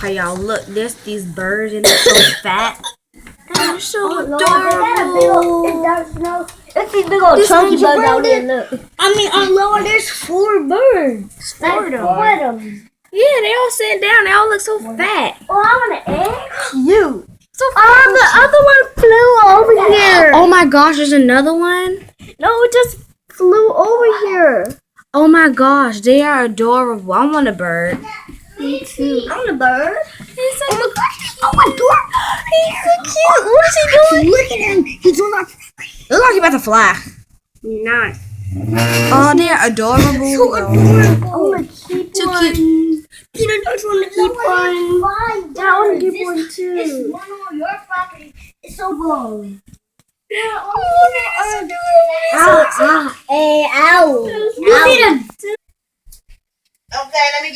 Hey y'all, look, there's these birds and they're so fat. They're so adorable. It's these big old chunky bugs out here. Look. I mean, on lower there's 4 birds. Four of them. Yeah, they all sitting down. They all look so fat. Oh, I want an egg. You. So The other one flew over here. oh my gosh, there's another one. No, it just flew over here. Oh my gosh, they are adorable. I want a bird. Me too. I want a bird. He's so cute. Oh my god. He's so cute. What is he doing? Look at him. He's doing like. Look like he's about to fly. Nice. Oh, they're adorable. So adorable. I want to keep Too one. cute. Peter, don't you want to keep one? Yeah, I want to keep one too. This one on your property is so low. Yeah, Ow. Okay, let me